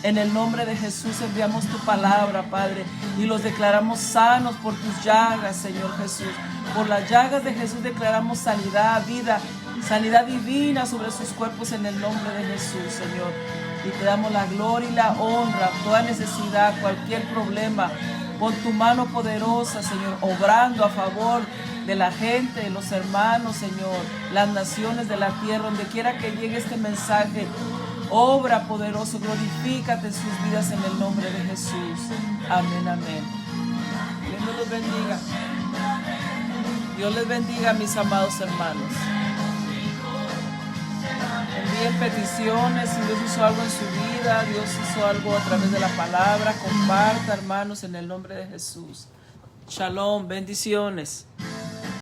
En el nombre de Jesús enviamos tu palabra, Padre, y los declaramos sanos por tus llagas, Señor Jesús. Por las llagas de Jesús declaramos sanidad, vida, sanidad divina sobre sus cuerpos en el nombre de Jesús, Señor. y te damos la gloria y la honra, toda necesidad, cualquier problema. Pon tu mano poderosa, Señor, obrando a favor de la gente, de los hermanos, Señor, las naciones de la tierra, donde quiera que llegue este mensaje. Obra poderoso, glorifícate en sus vidas en el nombre de Jesús. Amén, amén. Dios los bendiga. Dios les bendiga, mis amados hermanos. Envíen peticiones, si Dios hizo algo en su vida, Dios hizo algo a través de la palabra, comparta, hermanos, en el nombre de Jesús. Shalom, bendiciones.